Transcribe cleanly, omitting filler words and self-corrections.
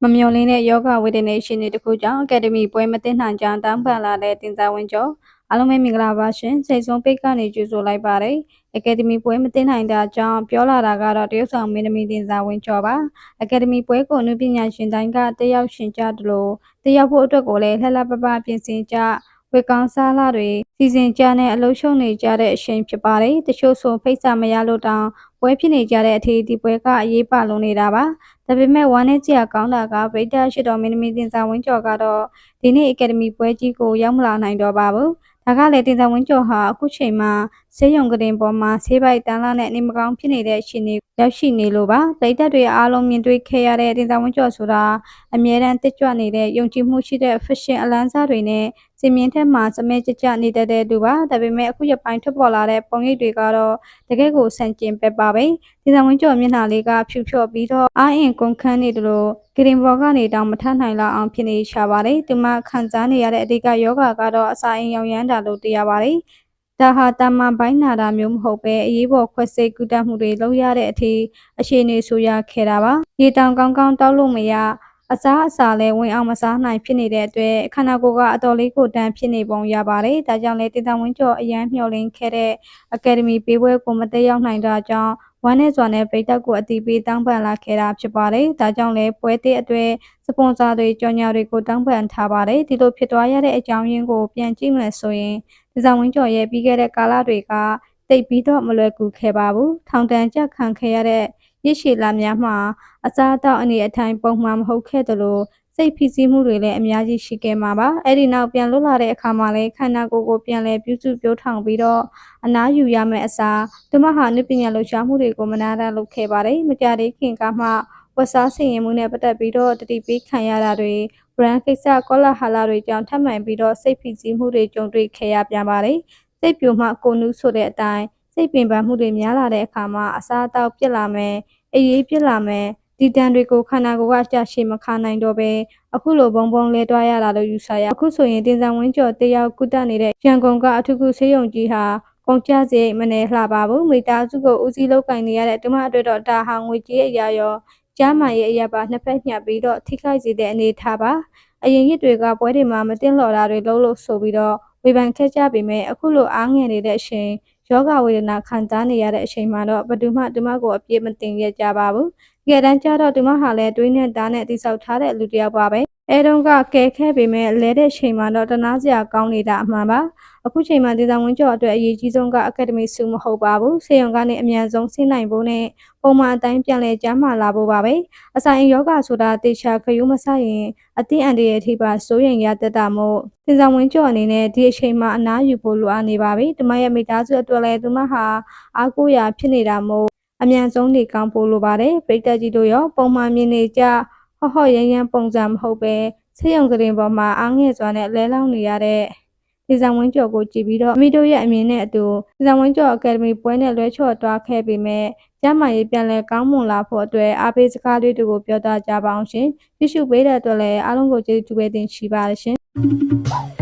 မမျော်လင့်တဲ့ယောဂဝေဒနာရှင်တွေတခုကြောင့်အကယ်ဒမီပွဲမတင်နိုင်ကြောင်းတောင်းပန်လာတဲ့တင်သားဝင်းကျော်အားလုံးပဲမင်္ဂလာပါရှင်စိတ်ဆုံးပိတ်ကနေကြိုဆိုလိုက်ပါတယ်အကယ်ဒမီပွဲမတင်နိုင်တာကြောင့်ပြောလာတာကတော့တရုတ်ဆောင်မင်းသမီးတင်သားဝင်းကျော်ပါအကယ်ဒမီပွဲကိုအနုပညာရှင်တိုင်းကတက်ရောက်ရှင်ကြတယ်လို့တက်ရောက်ဖို့အတွက်ကိုလည်းလှလှပပပြင်ဆင်ကြဝေကောင်းစားလာတွေစီစဉ်ကြနဲ့အလုံးရှုံနေကြတဲ့အချိန်ဖြစ်ပါတယ်တချို့ဆိုဖိတ်စာမရလို့တောင်ပွဲဖြစ်နေကြတဲ့အထီးဒီပွဲကအရေးပါလုံးနေတာပါဒါပေမဲ့ဝမ်းနဲ့ကြရကောင်းတာကဗိဒ္ဓရှိတော်မင်းသမီးတင်ဆောင်ဝင်းကျော်ကတော့ဒီနေ့အကယ်ဒမီပွဲကြီးကိုရောက်မလာနိုင်တော့ပါဘူးဒါကလည်းတင်ဆောင်ဝင်းကျော်ဟာအခုချိန်မှာဆေးရုံကတင်ပေါ်မှာဆေးပိုက်တန်းလာနဲ့နေမကောင်းဖြစ်နေတဲ့ရှင်တွေရောက်ရှိနေလို့ပါဗိဒ္ဓတွေအားလုံးမြင်တွေ့ခဲ့ရတဲ့တင်ဆောင်ဝင်းကျော်ဆိုတာအမြဲတမ်းတက်ကြွနေတဲ့ယုံကြည်မှုရှိတဲ့ fashion အလန်းစားတွေနဲ့စင်မြင့်ထက်မှာစမဲကြကြနေတတ်တဲ့သူပါဒါပေမဲ့အခုရပိုင်းထွက်ပေါ်လာတဲ့ပုံရိပ်တွေကတော့တကယ့်ကိုဆန့်ကျင်ဘက်ပါပဲတင်ဆောင်ဝင်းကျော်မျက်နှာလေးကဖြူဖြော့ပြီးတော့အားအင်ကုန်ခန်းနေတယ်လို့ဂရင်ဘော်ကနေတောင်မထနိုင်လောက်အောင်ဖြစ်နေရှာပါတယ်ဒီမှာခံစားနေရတဲ့အဓိကယောဂကတော့အစာအိမ်ရောင်ရမ်းတာလို့သိရပါတယ်ဒါဟာတာမန်ပိုင်းနာတာမျိုးမဟုတ်ပဲအရေးပေါ်ခွဲစိတ်ကုသမှုတွေလုပ်ရတဲ့အထိအခြေအနေဆိုရခဲ့တာပါရေတောင်ကောင်းကောင်းတောက်လို့မရအစားအစာလည်းဝင်အောင်မစားနိုင်ဖြစ်နေတဲ့အတွက်ခန္ဓာကိုယ်ကအတော်လေးကိုတန်းဖြစ်နေပုံရပါတယ်ဒါကြောင့်လည်းတင်ဆောင်ဝင်းကျော်အရန်မျှော်လင့်ခဲ့တဲ့အကယ်ဒမီပေးပွဲကိုမတက်ရောက်နိုင်တာကြောင့်ဝမ်းနဲ့စွာနဲ့ပိတ်တက်ကိုအတီးပေးတောင်းပန်လာခဲ့တာဖြစ်ပါတယ်ဒါကြောင့်လည်းပွဲတဲ့အတွက်စပွန်ဆာတွေကြော်ညာတွေကိုတောင်းပန်ထားပါတယ်ဒီလိုဖြစ်သွားရတဲ့အကြောင်းရင်းကိုပြန်ကြည့်မယ်ဆိုရင်တင်ဆောင်ဝင်းကျော်ရဲ့ပြီးခဲ့တဲ့ကာလတွေကတိတ်ပြီးတော့မလွယ်ကူခဲ့ပါဘူးထောင်တန်းကြခံခဲ့ရတဲ့ရစ်ရှည်လာများမှာအစားအသောက်အနေအထိုင်ပုံမှန်မဟုတ်ခဲ့သလိုစိတ်ဖိစီးမှုတွေလည်းအများကြီးရှိခဲ့မှာပါအဲ့ဒီနောက်ပြန်လွတ်လာတဲ့အခါမှာလည်းခန္ဓာကိုယ်ကိုပြန်လဲပြုစုပြောထောင်ပြီးတော့အနားယူရမယ့်အစားသူမဟာအနုပညာလှူရှားမှုတွေကိုမနာတမ်းလုပ်ခဲ့ပါတယ်မကြသေးခင်ကမှဝတ်စားဆင်ရင်မှုနဲ့ပတ်သက်ပြီးတော့တတိပေးခံရတာတွေဘရန်ကိစ္စကောလာဟာလာတွေကြောင့်ထပ်မံပြီးတော့စိတ်ဖိစီးမှုတွေကြုံတွေ့ခဲ့ရပြန်ပါတယ်စိတ်ပြိုမှကိုနူးဆိုတဲ့အတိုင်းစိတ်ပင်ပန်းမှုတွေများလာတဲ့အခါမှာအစားအသောက်ပြစ်လာမယ်အေးအေးပြစ်လာမယ်ဒီတန်တွေကိုခန္ဓာကိုယ်ကကြာရှည်မခနိုင်တော့ပဲအခုလိုဘုံဘုံလဲတွားရတာလို့ယူဆရအခုဆိုရင်တင်ဆောင်ဝင်းကျော်တယောက်ကုသနေတဲ့ရန်ကုန်ကအထူးကုဆေးရုံကြီးဟာကုန်ကျစရိတ်မနှဲလှပါဘူးမိသားစုကိုဦးစီးလုပ်ကင်နေရတဲ့ဒီမှာအတွက်တော့ဒါဟာငွေကြေးအရာရောကျမ်းမာရေးအရာပါနှစ်ဖက်ညှပ်ပြီးတော့ထိခိုက်စေတဲ့အနေထားပါအရင်ရစ်တွေကပွဲတွေမှာမတင်လော်တာတွေလုံးလို့ဆိုပြီးတော့ဝေဖန်ခဲ့ကြပေမဲ့အခုလိုအားငယ်နေတဲ့အချိန်ယောဂဝေဒနာခံစားနေရတဲ့အချိန်မှာတော့ဘယ်သူမှဒီမှာကိုအပြည့်မတင်ရကြပါဘူးတကယ်တမ်းကျတော့ဒီမှာဟာလည်းတွေးနဲ့သားနဲ့တိဆောက်ထားတဲ့လူတစ်ယောက်ပါပဲအဲတုန်းကကဲခဲ့ပေမဲ့လဲတဲ့ချိန်မှာတော့တနာစရာကောင်းနေတာအမှန်ပါအခုချိန်မှာဒေသဝင်းကျော်အတွက်အရေးကြီးဆုံးကအကယ်ဒမီဆုမဟုတ်ပါဘူးဆေးရုံကနေအမြန်ဆုံးဆင်းနိုင်ဖို့နဲ့ပုံမှန်အတိုင်းပြန်လည်ကျန်းမာလာဖို့ပါပဲအဆိုင်ယောဂဆိုတာတေချာခရုမဆရင်အသည့်အန်တရဲ့အထိပါစိုးရိမ်ရတတ်တာမို့ဒေသဝင်းကျော်အနေနဲ့ဒီအချိန်မှာအနားယူဖို့လိုအပ်နေပါပြီဒီမရဲ့မိသားစုအတွက်လည်းသူမဟာအားကိုးရာဖြစ်နေတာမို့အမြန်ဆုံးနေကောင်းဖို့လိုပါတယ်ပရိသတ်ကြီးတို့ရောပုံမှန်မြင်နေကြဟော့ရမ်းရမ်းပုံစံမဟုတ်ပဲဆေးရုံကလေးပေါ်မှာအားငယ်စွာနဲ့လဲလောင်းနေရတဲ့ဒီဇိုင်းဝင်းကျော်ကိုကြည့်ပြီးတော့အမိတို့ရဲ့အမြင်နဲ့အတူဒီဇိုင်းဝင်းကျော်အကယ်ဒမီပွဲနဲ့လွဲချော်သွားခဲ့ပေမဲ့ကျမကြီးပြန်လဲကောင်းမွန်လာဖို့အတွက်အားပေးစကားလေးတွေကိုပြောသားကြပါအောင်ရှင်ကြည့်ရှုပေးတဲ့အတွက်လည်းအားလုံးကိုကျေးဇူးပဲတင်ရှိပါရရှင်